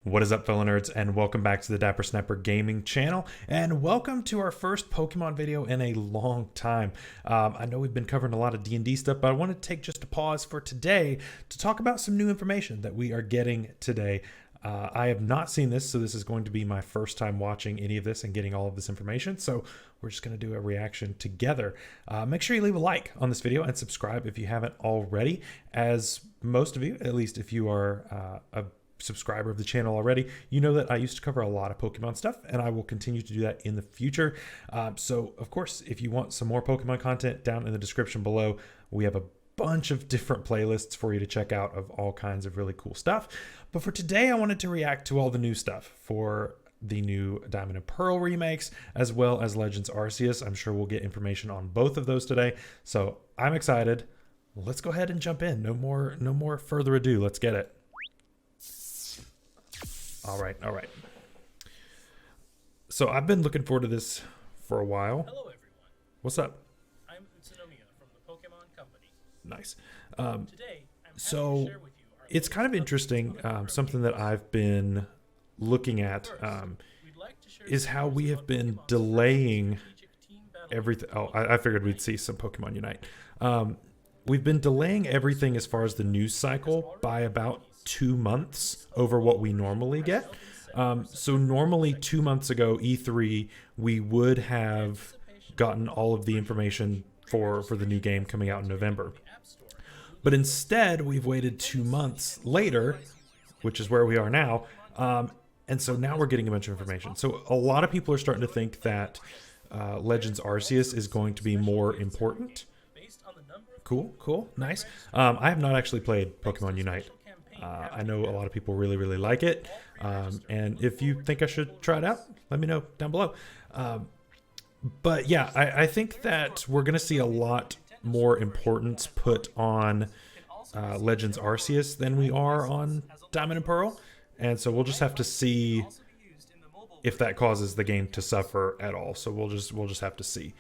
What is up, fellow nerds, and welcome back to the Dapper Sniper Gaming channel, and welcome to our first Pokemon video in a long time. I know we've been covering a lot of D&D stuff, but I want to take just a pause for today to talk about some new information that we are getting today. I have not seen this, so this is going to be my first time watching any of this and getting all of this information, so we're just going to do a reaction together. Make sure you leave a like on this video and subscribe if you haven't already. As most of you, at least if you are a subscriber of the channel already, you know that I used to cover a lot of Pokemon stuff, and I will continue to do that in the future. So of course, if you want some more Pokemon content, down in the description below, we have a bunch of different playlists for you to check out of all kinds of really cool stuff. But for today, I wanted to react to all the new stuff for the new Diamond and Pearl remakes, as well as Legends Arceus. I'm sure we'll get information on both of those today, so I'm excited. Let's go ahead and jump in. No more further ado. Let's get it. All right. So I've been looking forward to this for a while. Hello, everyone. What's up? I'm Utsunomiya from the Pokemon Company. Nice. Today, I'm happy to So share with you our it's latest kind of updates interesting. on the Something that I've been looking at First, we'd like to share is some how news we have about been Pokemon's delaying strategic team battle everything. Oh, Pokemon I figured we'd Unite. see some Pokemon Unite. We've been delaying everything as far as the news cycle by about 2 months over what we normally get. So normally 2 months ago, E3, we would have gotten all of the information for the new game coming out in November. But instead, we've waited 2 months later, which is where we are now. And so now we're getting a bunch of information. So a lot of people are starting to think that Legends Arceus is going to be more important. Cool, nice. I have not actually played Pokemon Unite. I know a lot of people really like it. And if you think I should try it out, let me know down below. But yeah, I think that we're going to see a lot more importance put on Legends Arceus than we are on Diamond and Pearl. And so we'll just have to see if that causes the game to suffer at all. So we'll just have to see.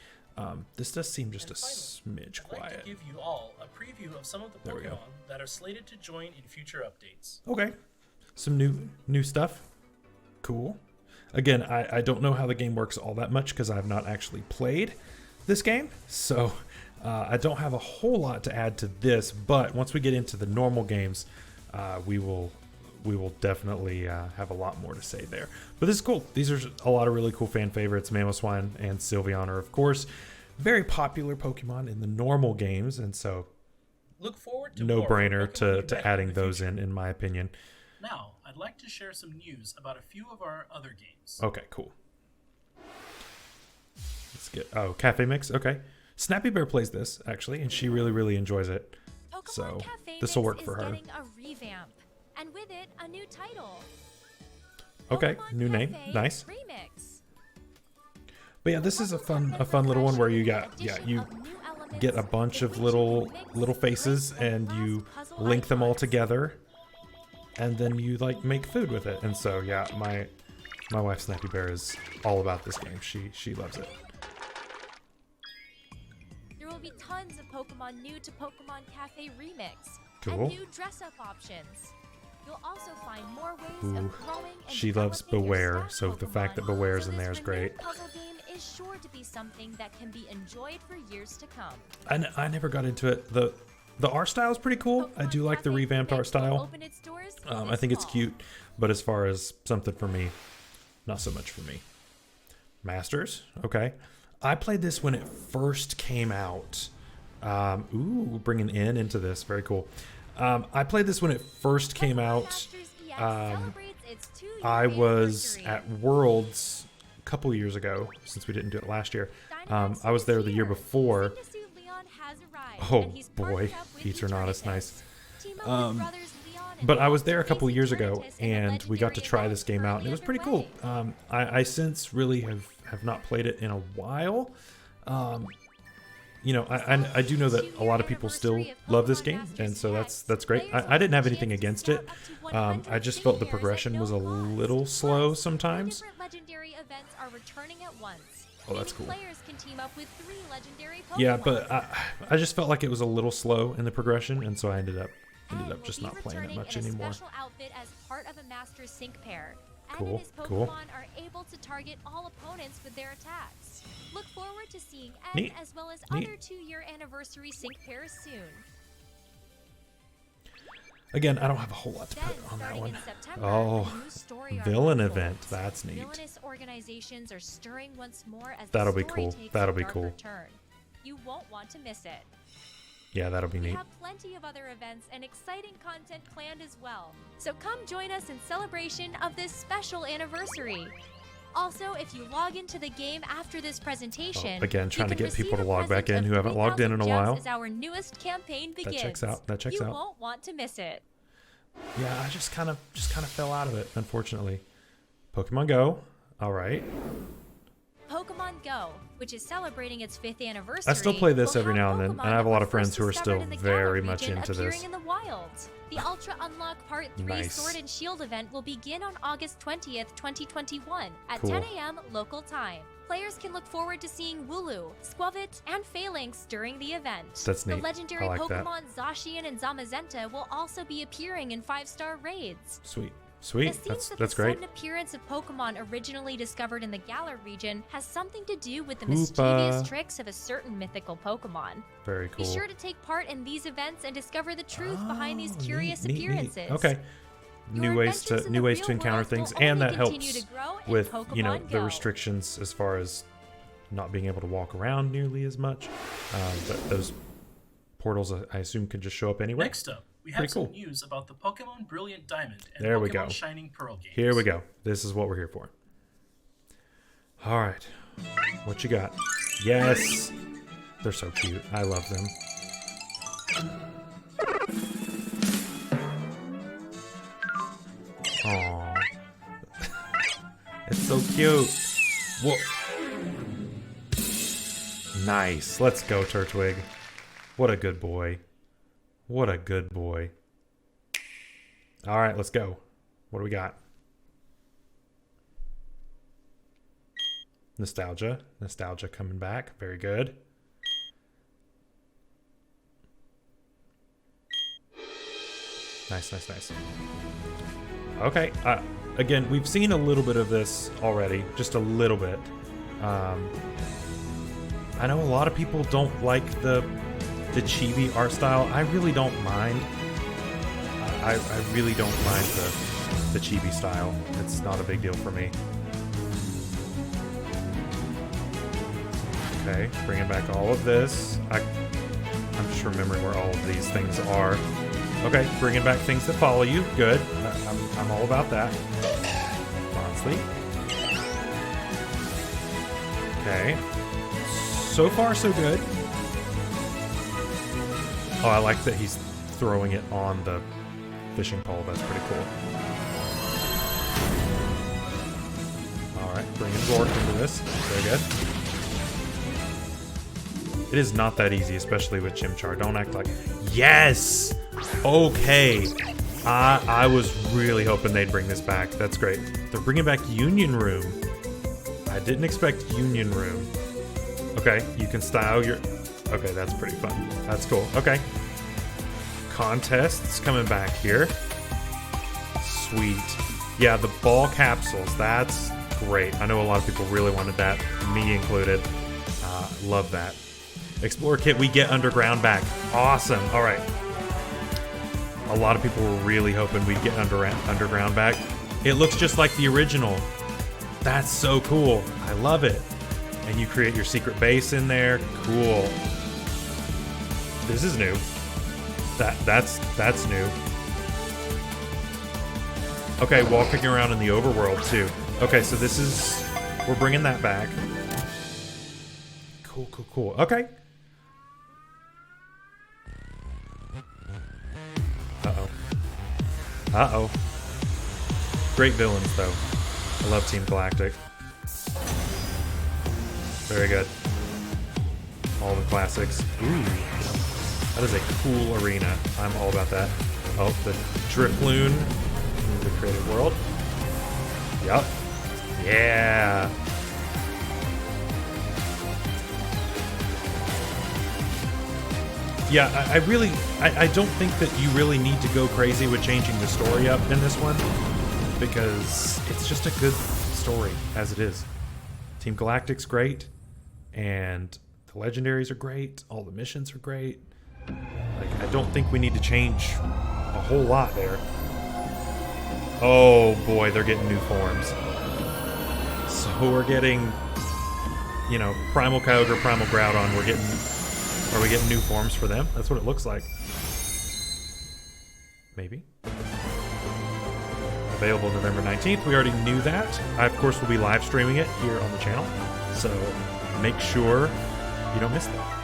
This does seem just a smidge I'd like quiet. to give you all a preview of some of the There we go. Pokemon that are slated to join in future updates. Okay, some new stuff. Cool. Again, I don't know how the game works all that much because I've not actually played this game, so I don't have a whole lot to add to this. But once we get into the normal games, we will definitely have a lot more to say there. But this is cool. These are a lot of really cool fan favorites. Mamoswine and Sylveon are, of course, very popular Pokemon in the normal games, and so Look forward to no more from brainer Pokemon to Unite adding the those future. in my opinion. Now, I'd like to share some news about a few of our other games. Okay, cool. Let's get Cafe Mix. Okay, Snappy Bear plays this actually, and she really enjoys it. Pokemon So Cafe this will Mix work for is her. getting a revamp, and with it, a new title. Okay, Pokemon new name, Cafe nice. Remix. But yeah, this is a fun little one where you you get a bunch of little faces and you link them all together, and then you like make food with it. And so yeah, my wife Snappy Bear is all about this game. She loves it. There will be tons of Pokemon new to Pokemon Cafe Remix Cool. and new dress-up options. You'll also find more ways Ooh, of growing and she loves developing your Beware, star so the fact that Pokemon. Beware's So in this there is renewed great. puzzle game is sure to be something that can be enjoyed for years to come. I never got into it. The art style is pretty cool. I do like the Cafe revamped Remix art will style. open its doors I this think it's fall. cute, but as far as something for me, not so much for me. Masters, okay. I played this when it first came out. Ooh, bringing N into this, very cool. I played this when it first came Pokemon out. Masters EX celebrates its 2-year I was anniversary. at Worlds a couple years ago, since we didn't do it last year. I was there the year before. Cindersuit Leon has arrived, Oh and he's boy, partnered up with Eternatus, Eternatus. nice. Team up with brothers Leon and But I Walt was there to a couple face years ago, Eternatus in a and we got to legendary try event this game out, and it was pretty cool. underway. I since really have not played it in a while. You know, I do know that a lot of people still love this game, and so that's great. I didn't have anything against it. I just felt the progression was a little slow sometimes. Different legendary events are returning at once. Oh, that's meaning cool. Players can team up with 3 legendary Pokemon. Yeah, but I just felt like it was a little slow in the progression, and so I ended up ended Ed up just will be not playing it returning much in a anymore. special outfit as part of a Master Sync pair. Ed Cool, and his Pokemon cool. are able to target all opponents with their attacks. Look forward to seeing Ed Neat. as well as Neat. other 2-year anniversary Sync pairs soon. Again, I don't have a whole lot to Then, put on that starting one. in September, Oh, a new story arc villain unfolds. event. That's neat. Villainous organizations are stirring once more as That'll the be story cool. takes That'll a be darker cool. turn. You won't want to miss it. Yeah, that'll be We neat. have plenty of other events and exciting content planned as well. So come join us in celebration of this special anniversary. Also, if you log into the game after this presentation, again, you trying to can get people receive to a log back present in of who haven't logged in 3,000 a gems while. As our newest campaign begins. That checks out. That checks you out. won't want to miss it. Yeah, I just kind of fell out of it, unfortunately. Pokemon Go. All right. Pokemon Go, which is celebrating its 5th anniversary. I still play this will every now and then, Pokemon and I have a that lot were of friends first who are discovered still in the very Galar much region into appearing this. in the wild. The Ultra Unlock Part 3 Nice. Sword and Shield event will begin on August 20th, 2021 at Cool. 10 a.m. local time. Players can look forward to seeing Wooloo, Squavit, and Phalanx during the event. That's The neat. legendary I like that. Pokemon Zacian and Zamazenta will also be appearing in 5-star raids. Sweet. It Sweet. seems that That's the great. sudden appearance of Pokemon originally discovered in the Galar region has something to do with the Hoopa. mischievous tricks of a certain mythical Pokemon. Very Be cool. sure to take part in these events and discover the truth behind these Oh, curious neat, neat, neat. appearances. Okay. Your New ways adventures to in new the ways real to encounter world things, will and only that continue helps to grow in with Pokemon the Go. restrictions as far as not being able to walk around nearly as much. But those portals, I assume, can just show up anywhere. Next up, we have Pretty some cool. news about the Pokemon Brilliant Diamond and There Pokemon we go. Shining Pearl games. Here we go. This is what we're here for. All right. What you got? Yes. They're so cute. I love them. Aww. It's so cute. Whoa. Nice. Let's go, Turtwig. What a good boy. What a good boy. All right, let's go. What do we got? Nostalgia. Nostalgia coming back. Very good. Nice, nice, nice. Okay. Again, we've seen a little bit of this already. Just a little bit. I know a lot of people don't like the chibi art style. I really don't mind. I really don't mind the chibi style. It's not a big deal for me. Okay, bringing back all of this. I'm just remembering where all of these things are. Okay, bringing back things that follow you. Good. I'm all about that. Honestly. Okay. So far, so good. Oh, I like that he's throwing it on the fishing pole. That's pretty cool. Alright, bringing Rourke into this. Very good. It is not that easy, especially with Chimchar. Don't act like... Yes! Okay. I was really hoping they'd bring this back. That's great. They're bringing back Union Room. I didn't expect Union Room. Okay, you can style your... Okay, that's pretty fun. That's cool. Okay. Contests coming back here. Sweet. Yeah, the ball capsules. That's great. I know a lot of people really wanted that, me included. Love that. Explorer kit, we get underground back. Awesome. All right. A lot of people were really hoping we'd get underground back. It looks just like the original. That's so cool. I love it. And you create your secret base in there. Cool. This is new. That's new. Okay, walking around in the overworld too. Okay, so this is... We're bringing that back. Cool, cool, cool. Okay. Uh-oh. Uh-oh. Great villains, though. I love Team Galactic. Very good. All the classics. Ooh. That is a cool arena. I'm all about that. Oh, the Drifloon in the creative world. Yup. Yeah. Yeah, I don't think that you really need to go crazy with changing the story up in this one, because it's just a good story as it is. Team Galactic's great, and the legendaries are great, all the missions are great. Like, I don't think we need to change a whole lot there. Oh boy, they're getting new forms. So we're getting, you know, Primal Kyogre, Primal Groudon, are we getting new forms for them? That's what it looks like. Maybe. Available November 19th. We already knew that. I, of course, will be live streaming it here on the channel. So make sure you don't miss that.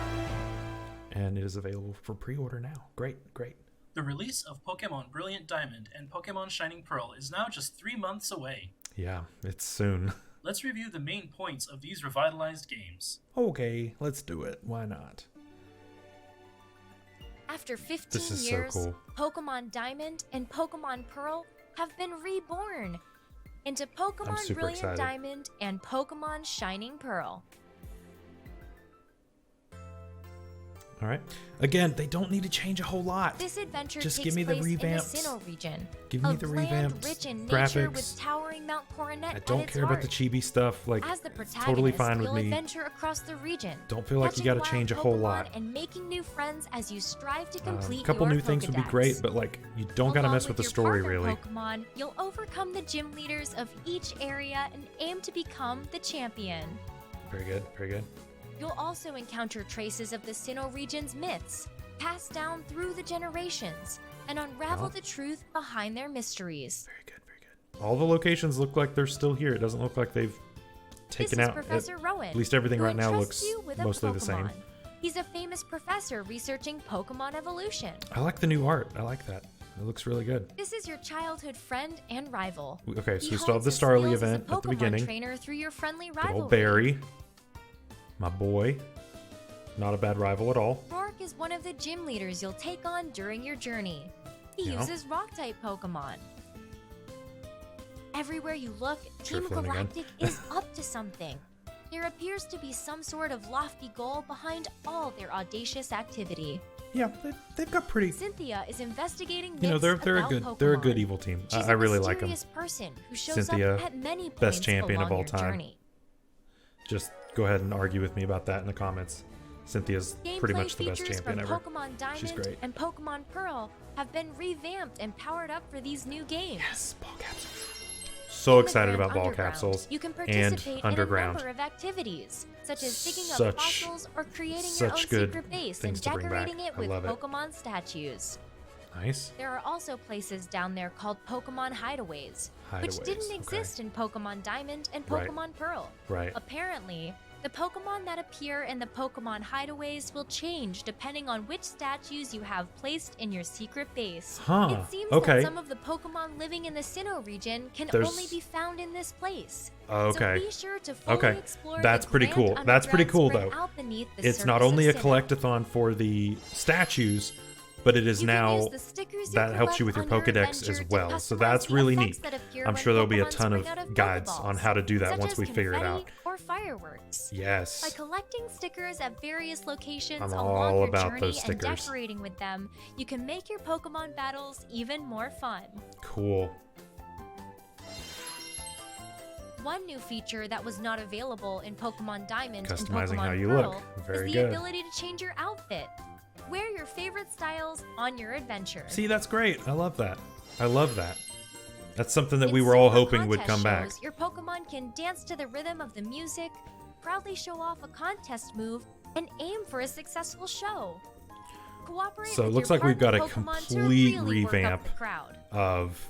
And it is available for pre-order now. Great, great. The release of Pokemon Brilliant Diamond and Pokemon Shining Pearl is now just 3 months away. Yeah, it's soon. Let's review the main points of these revitalized games. Okay, let's do it. Why not? After 15 This is years, so cool. Pokemon Diamond and Pokemon Pearl have been reborn into Pokemon super Brilliant excited. Diamond and Pokemon Shining Pearl. All right. Again, they don't need to change a whole lot. This adventure Just takes give me the place in the revamps. Sinnoh region, Give a me the land revamped rich in nature graphics. with towering Mount Coronet I at don't its care about the heart. chibi stuff. Like, As the it's protagonist, totally fine with you'll me. adventure across the region, Don't feel like you catching got to wild change a whole Pokemon lot. and making new friends as you strive to A complete couple your new things would be Pokédex. great, but like, you don't got to Along mess with the your story, partner really. Pokemon, you'll overcome the gym leaders of each area and aim to become the champion. Very good, very good. You'll also encounter traces of the Sinnoh region's myths, passed down through the generations, and unravel Yeah. the truth behind their mysteries. Very good, very good. All the locations look like they're still here. It doesn't look like they've taken This is out. Professor Rowan, At least everything who right now entrusts looks you with a mostly the same. Pokemon. He's a famous professor researching Pokemon evolution. I like the new art. I like that. It looks really good. This is your childhood friend and rival. Okay, so He we still have hones the his Starly skills as a event at the Pokemon beginning. trainer through your friendly Good rivalry. old Barry. My boy. Not a bad rival at all. Rourke is one of the gym leaders you'll take on during your journey. He Yeah. uses Rock-type Pokemon. Everywhere you look, Team Trifflin again. Galactic is up to something. There appears to be some sort of lofty goal behind all their audacious activity. Yeah, they've got pretty. Cynthia is investigating myths You know, they're a about good Pokemon. they're a good evil team. She's I really like them. a mysterious person who shows Cynthia, up at many points best champion of along all your time. journey. Just go ahead and argue with me about that in the comments. Cynthia's pretty Gameplay much the best features champion from ever. Pokemon Diamond She's great. and Pokemon Pearl have been revamped and powered up for these new games. Yes, ball capsules. So In the excited Grand about ball Underground, capsules You can and participate in a underground. number of activities, such as digging up Such- fossils or creating your own such good secret base and things to bring back. decorating it I with love it. Pokemon statues. Nice. There are also places down there called Pokemon Hideaways, which Hideaways, didn't okay. exist in Pokemon Diamond and Right. Pokemon Pearl. Right. Apparently, the Pokemon that appear in the Pokemon Hideaways will change depending on which statues you have placed in your secret base. Huh, It seems okay. that some of the Pokemon living in the Sinnoh region can There's- only be found in this place. Okay. So be sure to fully Okay. explore That's the pretty grand cool. That's pretty cool, underground though. spread out beneath the It's not surface only a of Sinnoh. collectathon for the statues, but it is You can now use the stickers that helps you with collect your on Pokedex adventure as to well. So customize that's the really effects neat. that appear I'm when sure there'll be a Pokemon ton of spring out guides Pokeballs, on how to do that such once as we figure it out. confetti or fireworks. By Yes. collecting stickers at various locations I'm along all your about journey those and stickers. decorating with them, you can make your Pokemon battles even more fun. Cool. One new feature that was not available in Pokemon Diamond and Customizing Pokemon how you Pearl look. Very is the good. ability to change your outfit. Wear your favorite styles on your adventure. See, that's great. I love that. I love that. That's something that In we were all single hoping would contest come back. shows, your Pokemon can dance to the rhythm of the music, proudly show off a contest move, and aim for a successful show. Cooperate So it with looks your like we've got a partner Pokemon to complete really work up revamp the crowd. Of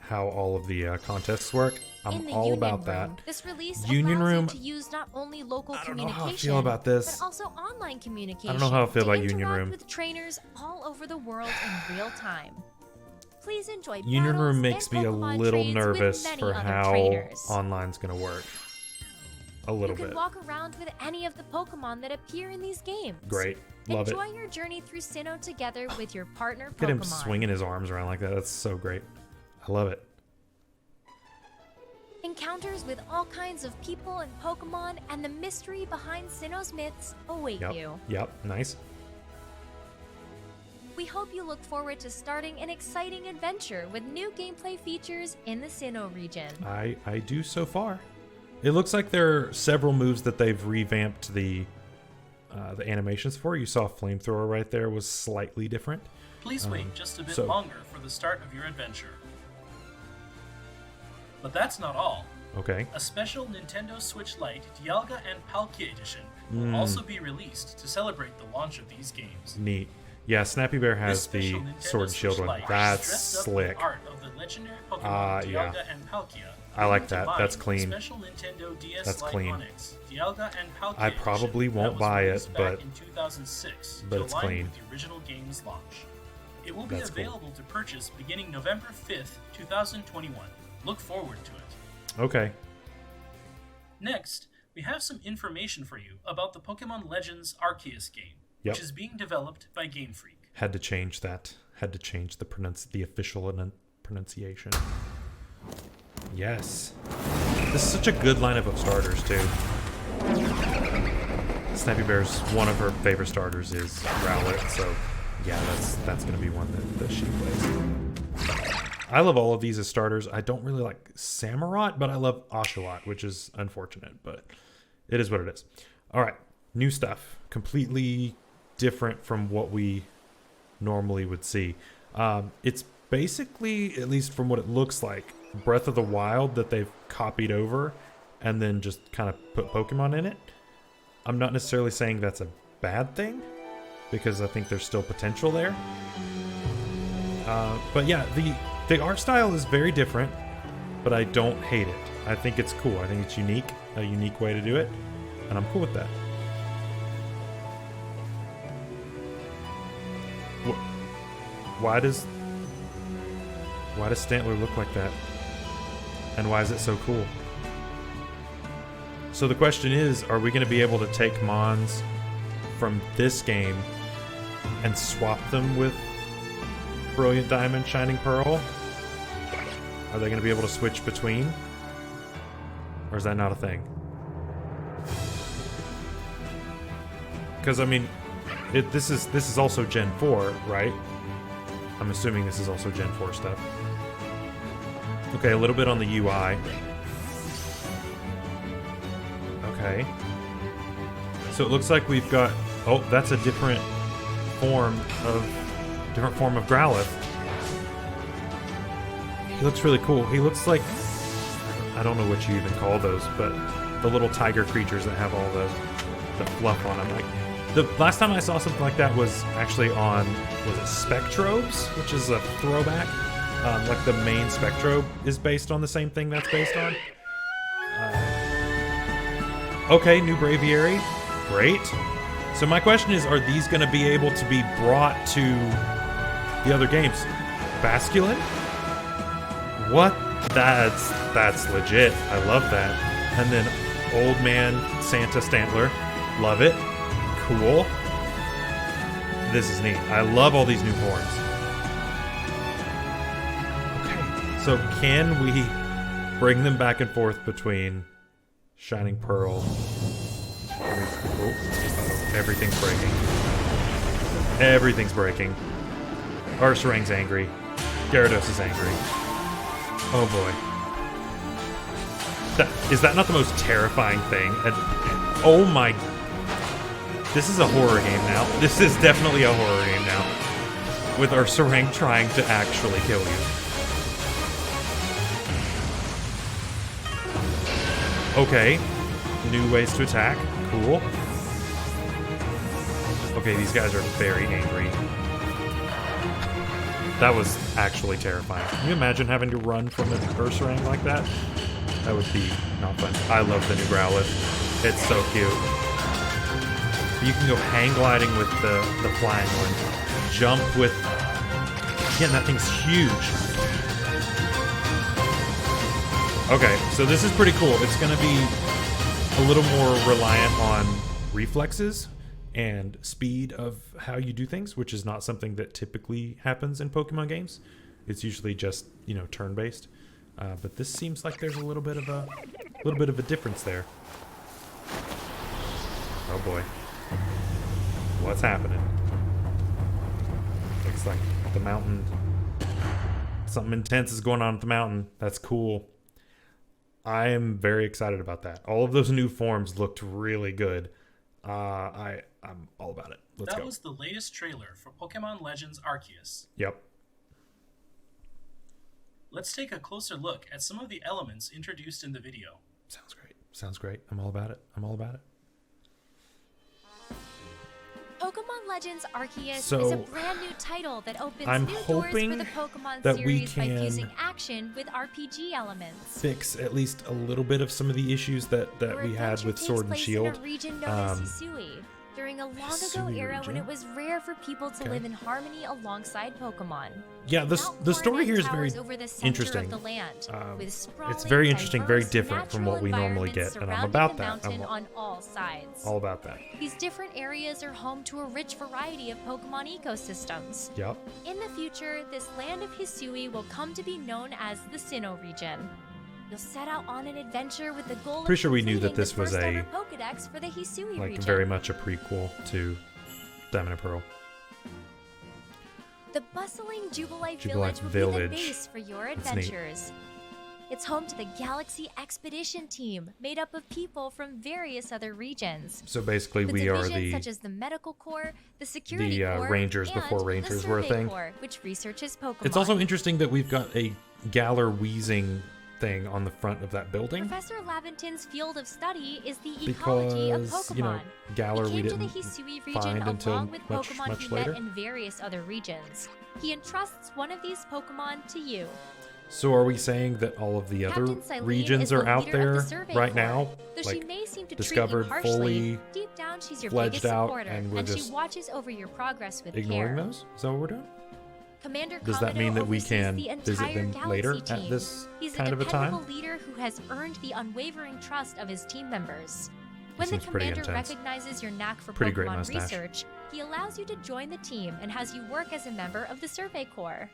how all of the contests work. In I'm the all Union about that. Room, this release Union allows Room, you to use not only local I don't know how I communication, feel about this. but also online communication. I don't know how I feel to about Union interact Room. with trainers all over the world in real time. Please enjoy Union battles Room and makes me a Pokemon little trades with nervous many for other how trainers. online's gonna work. A little You can bit. walk around with any of the Pokemon that appear in these games. Great. Love it. Enjoy your journey through Sinnoh together with your partner Pokemon. Look at him swinging his arms around like that. That's so great. I love it. Encounters with all kinds of people and Pokemon and the mystery behind Sinnoh's myths await Yep. you. Yep. Nice. We hope you look forward to starting an exciting adventure with new gameplay features in the Sinnoh region. I do so far. It looks like there are several moves that they've revamped the animations for. You saw Flamethrower right there was slightly different. Please wait just a bit so- longer for the start of your adventure. But that's not all. Okay. A special Nintendo Switch Lite Dialga and Palkia edition will also be released to celebrate the launch of these games. Neat. Yeah, Snappy Bear This has special the Nintendo Sword and Shield Switch one. Lite That's dressed up slick. with art of the legendary Pokemon Dialga yeah. and Palkia. I like to that. buy That's the clean. Special Nintendo DS That's Lite clean. Onyx, Dialga and Palkia I probably edition won't that was buy it, released back but- in 2006 but to it's align clean. with the original game's launch. It will be That's cool. available to purchase beginning November 5th, 2021. Look forward to it. Okay. Next, we have some information for you about the Pokemon Legends Arceus game, Yep. which is being developed by Game Freak. Had to change that. Had to change the official pronunciation. Yes. This is such a good lineup of starters too. Snappy Bear's one of her favorite starters is Rowlet, so yeah, that's gonna be one that she plays. I love all of these as starters. I don't really like Samurott, but I love Oshawott, which is unfortunate, but it is what it is. All right, new stuff. Completely different from what we normally would see. It's basically, at least from what it looks like, Breath of the Wild that they've copied over and then just kind of put Pokemon in it. I'm not necessarily saying that's a bad thing, because I think there's still potential there. But yeah, the art style is very different, but I don't hate it. I think it's cool. I think it's unique, a unique way to do it, and I'm cool with that. Why does Stantler look like that? And why is it so cool? So the question is, are we going to be able to take Mons from this game and swap them with Brilliant Diamond, Shining Pearl? Are they going to be able to switch between? Or is that not a thing? Because, I mean, this is also Gen 4, right? I'm assuming this is also Gen 4 stuff. Okay, a little bit on the UI. Okay. So it looks like we've got... Oh, that's a different form of Growlithe. He looks really cool. He looks like... I don't know what you even call those, but the little tiger creatures that have all the fluff on them. Like, the last time I saw something like that was actually on, was it Spectrobes, which is a throwback. Like the main Spectrobe is based on the same thing that's based on. Okay, new Braviary. Great. So my question is, are these going to be able to be brought to the other games? Basculin? What? That's legit. I love that. And then Old Man Santa Stantler. Love it. Cool. This is neat. I love all these new forms. Okay. So can we bring them back and forth between Shining Pearl? Everything's breaking. Everything's breaking. Ursaring's angry. Gyarados is angry. Oh boy. Is that not the most terrifying thing? And, oh my... This is a horror game now. This is definitely a horror game now. With Ursaring trying to actually kill you. Okay. New ways to attack. Cool. Okay, these guys are very angry. That was actually terrifying. Can you imagine having to run from an Ursaring like that? That would be not fun. I love the new Growlithe. It's so cute. You can go hang gliding with the flying one. Jump with... Again, that thing's huge. Okay, so this is pretty cool. It's going to be a little more reliant on reflexes and speed of how you do things, which is not something that typically happens in Pokemon games. It's usually just, you know, turn-based. But this seems like there's a little bit of a difference there. Oh boy. What's happening? Like Looks like the mountain. Something intense is going on at the mountain. That's cool. I am very excited about that. All of those new forms looked really good. I'm all about it. Let's go. That was the latest trailer for Pokemon Legends Arceus. Yep. Let's take a closer look at some of the elements introduced in the video. Sounds great. Sounds great. I'm all about it. I'm all about it. Pokemon Legends Arceus So, is a brand new title that opens I'm new doors hoping for the Pokemon that we series by can fusing action with RPG elements. Fix at least a little bit of some of the issues that Your we had adventure with takes Sword and place Shield. in a region known as Hisui, during a long ago Hisui era when region? it was rare for people to Okay. live in harmony alongside Pokemon. Yeah, the story here is very Over the center interesting. Of the land, with It's sprawling, very interesting, very diverse, different from what we natural normally environments get, and I'm surrounding about the that. mountain I'm on all sides. all about that. These different areas are home to a rich variety of Pokemon ecosystems. Yep. In the future, this land of Hisui will come to be known as the Sinnoh region. You'll set out on an adventure with the goal Pretty of sure we knew that completing this the was first a- ever Pokedex for the Hisui Like region. very much a prequel to Diamond and Pearl. The bustling Jubilite Jubilite Village will Village. be the base for your That's neat. adventures. It's home to the Galaxy Expedition Team, made up of people from various other regions. So basically, The we are divisions the such as the Medical Corps, the Security Corps, Rangers and before the Rangers were a Survey thing. Corps, which researches Pokemon. It's also interesting that we've got a Galar wheezing thing on the front of that building Professor Laventon's field of study is the ecology of because Pokemon. Galar He we came to didn't the Hisui region find until along with much Pokemon he later. met in various other regions. He entrusts one of these Pokemon to you. So are we saying that all of the other Captain Silene regions is the are out leader of the there Survey right Corps. now? Though she Like may seem to discovered, treat you harshly, fully deep down she's your fledged biggest out, supporter, and we're and she just watches over your progress with ignoring care. those? Is that what we're doing? Commander Does that Commodore mean that we oversees can the visit entire them later Galaxy at team. this He's kind a of a time? dependable leader who has earned the unwavering trust of his team members. When the seems pretty commander intense. recognizes your knack for Pretty great Pokemon mustache. research, he allows you to join the team and has you work as a member of the Survey Corps.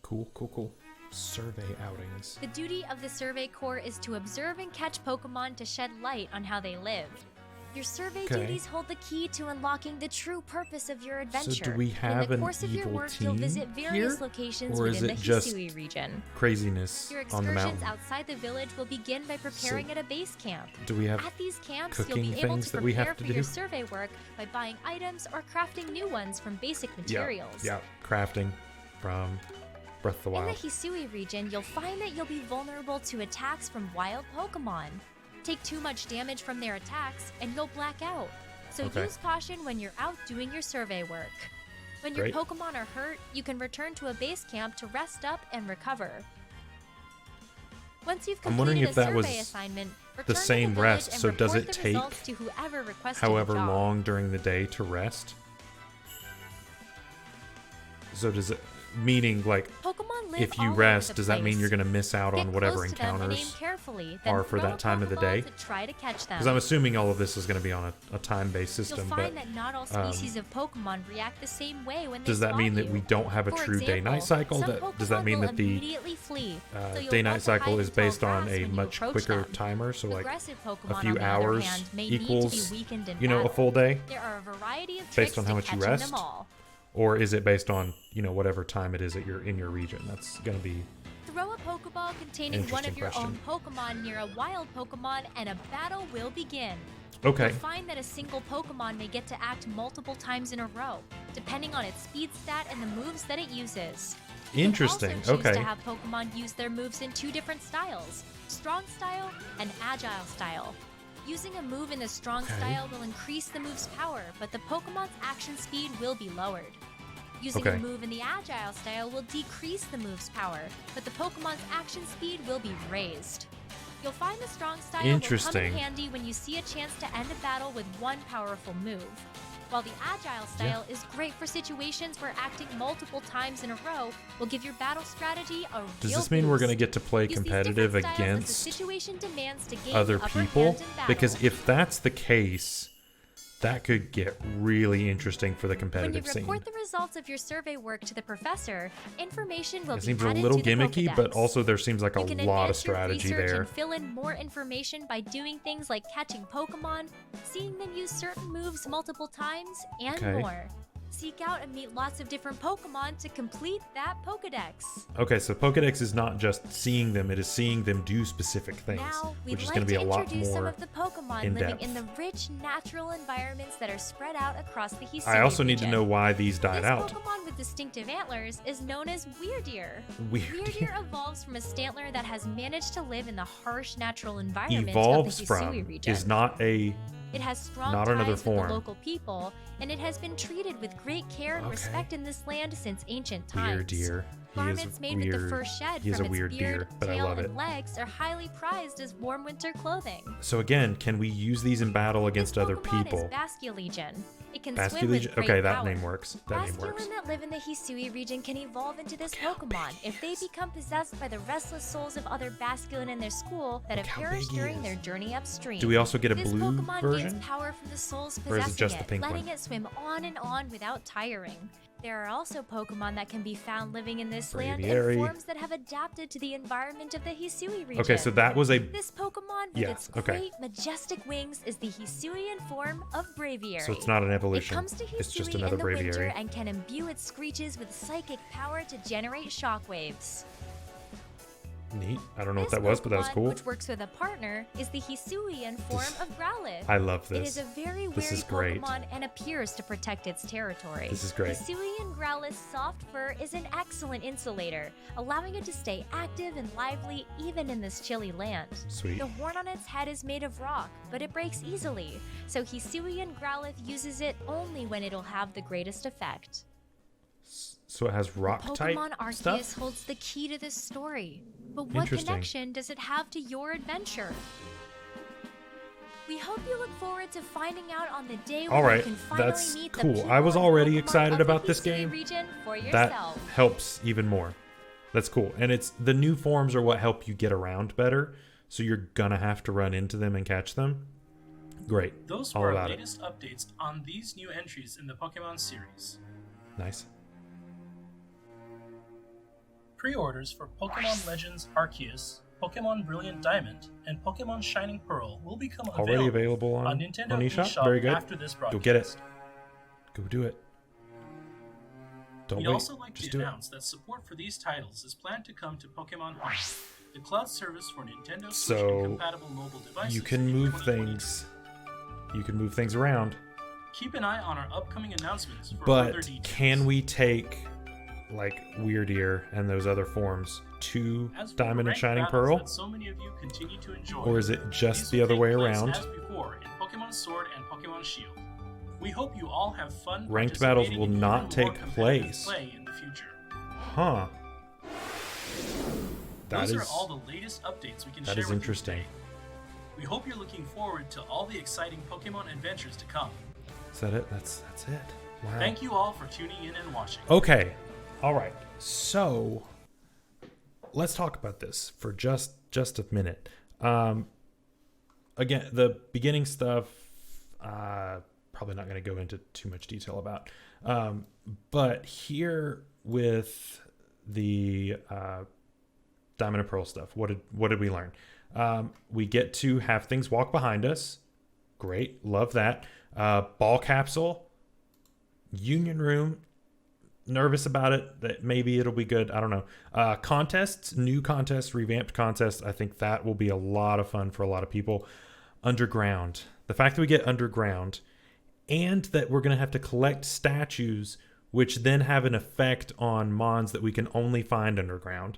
Cool. Survey outings. The duty of the Survey Corps is to observe and catch Pokemon to shed light on how they live. Your survey Okay. duties hold the key to unlocking the true purpose of your adventure. So do we And have in the an course of your evil work, you'll team visit various here? locations Or is within it the just Hisui region. craziness Your on the excursions mountain? outside the village will begin by preparing at a base camp. Do we have At these camps, you'll cooking be able things to that we prepare have to for do? your survey work by buying items or crafting new ones from basic materials. Yeah, crafting from Breath of the In the Wild. Hisui region, you'll find that you'll be vulnerable to attacks from wild Pokemon. Take too much damage from their attacks, and you'll black out. So Okay. use caution when you're out doing your survey work. When Great. your Pokemon are hurt, you can return to a base camp to rest up and recover. Once you've I'm wondering completed if a that was survey assignment, the return to same village rest, and so does report it the take results to whoever requested however the job. long during the day to rest? So does it, meaning like Pokemon live if you all over rest, the does that mean place. you're going to miss out Get on whatever close to them and aim encounters? carefully, then are for throw that a time of the Pokeball day? to try to catch them. Because I'm assuming all of this is going to be on a time-based You'll system, find but that not all species of Pokemon react the same way when they does that mean spawn that you. we don't have a For true example, day-night cycle? some Does that Pokemon mean will that the immediately flee, so you'll day-night want to cycle hide is in tall based on grass a when you much approach quicker them. timer? So like Aggressive a Pokemon, few on the other hours hand, may equals, need to be weakened in a battle. full day? There are a variety of based tricks on how to much you catching rest? them all. Or is it based on, whatever time it is that you're in your region? That's going to be Throw a Pokeball containing one of Interesting your own question. Pokemon near a wild Pokemon and a battle will begin. okay. You'll find that a single Pokemon may get to act multiple times in a row, depending on its speed stat and the moves that it uses. You Interesting. can also choose Okay. to have Pokemon use their moves in two different styles, Strong Style and Agile Style. Using a move in the Strong Okay. Style will increase the move's power, but the Pokemon's action speed will be lowered. Using Okay. a move in the Agile Style will decrease the move's power, but the Pokemon's action speed will be raised. You'll find the Strong Style will come Interesting. in handy when you see a chance to end a battle with one powerful move, while the Agile Style is great for situations where acting multiple times in a row will give your battle strategy a Does real this mean we're boost. going to get to play Use these competitive different styles as the against situation demands to gain other the upper people? hand in battle. Because if that's the case, that could get really interesting for the When you competitive scene. report the results of your survey work to the professor, information will It be seems a added little to the gimmicky, but Pokedex. also there seems like a You can lot of advance your strategy research there. and fill in more information by doing things like catching Pokemon, seeing them use certain moves multiple times, and Okay. more. Seek out and meet lots of different Pokemon to complete that Pokedex. Okay, so Pokedex is not just seeing them, it is seeing them do specific things, Now, we'd which is like going to be to a lot introduce some more of the Pokemon in living depth. in the rich natural environments that are spread out across the Hisui I also need to region. know why these died This out. Pokemon with distinctive antlers is known as Weirdeer. Weirdeer. Weirdeer evolves from a Stantler that has managed to live in the harsh natural environment Evolves of the Hisui from region. is not a It has strong not ties another with form. the local people, and it has been treated with great care and Okay. respect in this land since ancient times. weird deer. He Garments is made weird. with the fur shed He is from a its weird beard, deer, but I tail, love it. and legs are highly prized as warm winter clothing. So again, can we use these in battle against This other Pokemon people? is Basculegion. It can swim with Basculegion? great Okay, that power. name works. That name works. Basculin that live in the Hisui region can evolve into this Look how Pokemon big he if they is. become possessed by the restless souls of other Basculin in their school that Look have how perished big he during is. their journey upstream. Do we also get a This blue Pokemon version? gains power from the souls Or is it possessing just the pink letting one? it swim on and on without tiring. There are also Pokemon that can be found living in this land in Braviary. forms that have adapted to the environment of the Hisui region. Okay, so that was a This Pokemon with Yeah, its okay. great, majestic wings is the Hisuian form of Braviary. so it's not an It evolution. comes to It's just Hisui another in the winter Braviary. and can imbue its screeches with psychic power to generate shockwaves. Neat. I don't know what This that was, but that was Pokemon, cool. which works with a partner, is the Hisuian form of Growlithe. I love It this. is a very This wary is great. Pokemon and appears to protect its territory. This is great. Hisuian Growlithe's soft fur is an excellent insulator, allowing it to stay active and lively even in this chilly land. Sweet. The horn on its head is made of rock, but it breaks easily, so Hisuian Growlithe uses it only when it'll have the greatest effect. So it has rock type Pokemon Arceus stuff? holds the key to this story. But what Interesting. connection does it have to your adventure? We hope you look forward to finding out on the day when All right, you can finally that's meet cool. the people I was and already Pokemon excited of the about this Hisui game. region for That yourself. helps even more. That's cool. And it's the new forms are what help you get around better. So you're gonna have to run into them and catch them. Great. Those All were our about it. latest updates on these new entries in the Pokemon series. Nice. Pre-orders for Pokemon Legends Arceus, Pokemon Brilliant Diamond, and Pokemon Shining Pearl will become Already available on Nintendo eShop? eShop Very good. after this broadcast. Go get it. Go do it. Don't We'd wait. also like Just to do it. announce that support for these titles is planned to come to Pokemon Home, the cloud service for Nintendo Switch So, and compatible mobile devices. You can in move 2020. things. You can move things around. Keep an eye on our upcoming announcements for further But details. can we take like Weirdeer and those other forms to As for Diamond and ranked Shining battles Pearl? that so many of you continue to enjoy, Or is it just these the will other take way place around? As before in Pokemon Sword and Pokemon Shield. We hope you all have fun. Ranked battles participating will in not even more take competitive place. Play in the future. Huh. Those are all the latest updates we can that share is with interesting. you today. We hope you're looking forward to all the exciting Pokemon adventures to come. Is that it? That's it. Wow. Thank you all for tuning in and watching. Okay. All right. So let's talk about this for just a minute. Again, the beginning stuff, probably not going to go into too much detail about. But here with the Diamond and Pearl stuff, what did we learn? We get to have things walk behind us. Great, love that. Ball capsule, Union Room. Nervous about it. That maybe it'll be good. I don't know. Contests, new contests, revamped contests. I think that will be a lot of fun for a lot of people. Underground. The fact that we get underground, and that we're going to have to collect statues, which then have an effect on mons that we can only find underground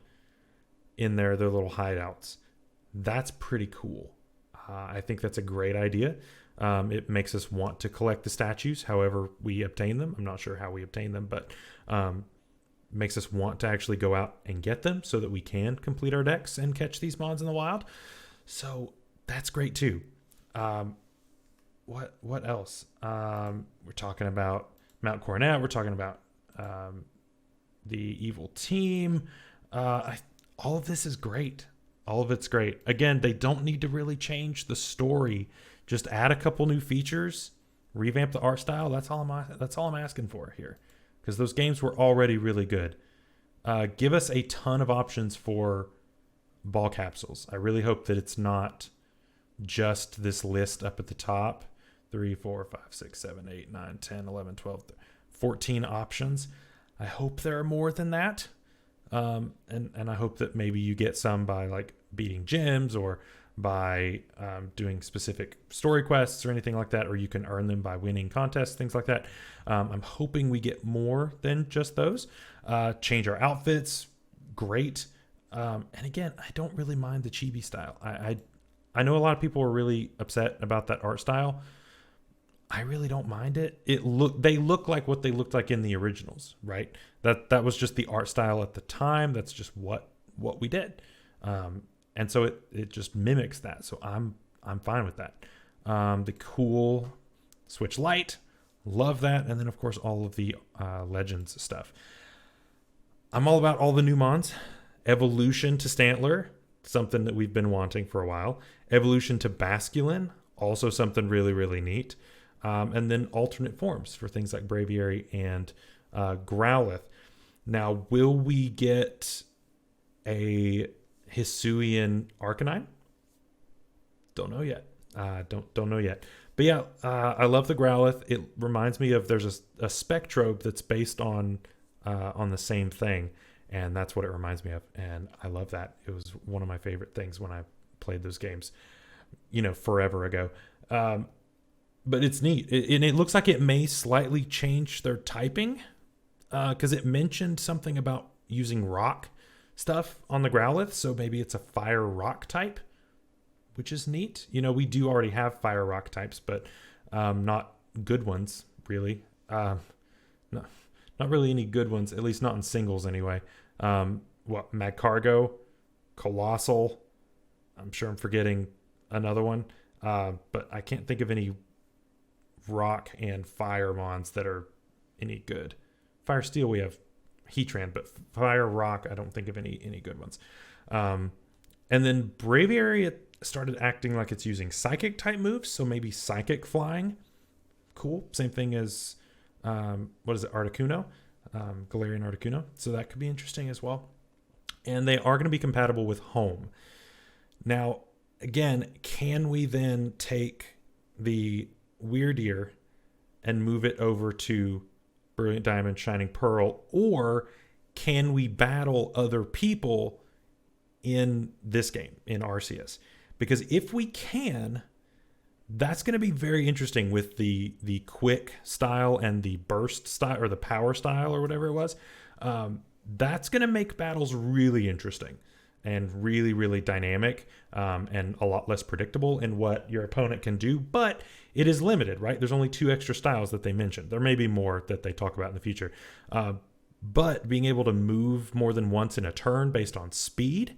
in their little hideouts. That's pretty cool. I think that's a great idea. It makes us want to collect the statues, however we obtain them. I'm not sure how we obtain them, but makes us want to actually go out and get them so that we can complete our decks and catch these mons in the wild. So that's great too. What else? We're talking about Mount Coronet. We're talking about the evil team. All of this is great. All of it's great. Again, they don't need to really change the story. Just add a couple new features, revamp the art style. That's all I'm asking for here, because those games were already really good. Give us a ton of options for ball capsules. I really hope that it's not just this list up at the top. 3, 4, 5, 6, 7, 8, 9, 10, 11, 12, 14 options. I hope there are more than that. And I hope that maybe you get some by like beating gyms or by doing specific story quests or anything like that, or you can earn them by winning contests, things like that. I'm hoping we get more than just those. Change our outfits, great. And again, I don't really mind the chibi style. I know a lot of people are really upset about that art style. I really don't mind it. They look like what they looked like in the originals, right? That was just the art style at the time. That's just what we did. And so it just mimics that. So I'm fine with that. The cool Switch Lite, love that. And then of course all of the Legends stuff. I'm all about all the new mons. Evolution to Stantler, something that we've been wanting for a while. Evolution to Basculin, also something really, really neat. And then alternate forms for things like Braviary and Growlithe. Now, will we get a Hisuian Arcanine? Don't know yet. Don't know yet. But yeah, I love the Growlithe. It reminds me of there's a Spectrobe that's based on the same thing, and that's what it reminds me of. And I love that. It was one of my favorite things when I played those games, forever ago. But it's neat. And it looks like it may slightly change their typing because it mentioned something about using rock stuff on the Growlithe. So maybe it's a fire rock type, which is neat. We do already have fire rock types, but not good ones, really. No, not really any good ones, at least not in singles anyway. Magcargo, Colossal. I'm sure I'm forgetting another one, but I can't think of any rock and fire mons that are any good. Fire Steel, we have Heatran, but Fire Rock, I don't think of any good ones. And then Braviary, it started acting like it's using Psychic type moves, so maybe Psychic Flying. Cool. Same thing as, Articuno? Galarian Articuno. So that could be interesting as well. And they are going to be compatible with Home. Now, again, can we then take the Weirdeer and move it over to Brilliant Diamond, Shining Pearl, or can we battle other people in this game, in Arceus? Because if we can, that's going to be very interesting with the quick style and the burst style, or the power style, or whatever it was. That's going to make battles really interesting and really, really dynamic, and a lot less predictable in what your opponent can do. But it is limited, right? There's only 2 extra styles that they mentioned. There may be more that they talk about in the future. But being able to move more than once in a turn based on speed,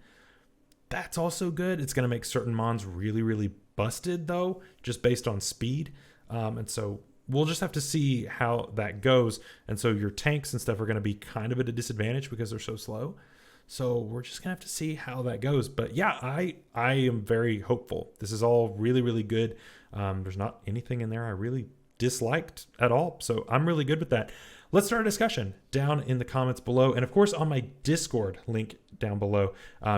that's also good. It's going to make certain mons really, really busted, though, just based on speed. And so we'll just have to see how that goes. And so your tanks and stuff are going to be kind of at a disadvantage because they're so slow. So we're just going to have to see how that goes. But yeah, I am very hopeful. This is all really, really good. There's not anything in there I really disliked at all. So I'm really good with that. Let's start a discussion down in the comments below. And of course, on my Discord link down below.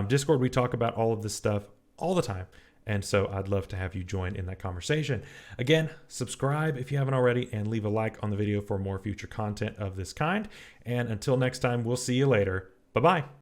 Discord, we talk about all of this stuff all the time. And so I'd love to have you join in that conversation. Again, subscribe if you haven't already, and leave a like on the video for more future content of this kind. And until next time, we'll see you later. Bye-bye.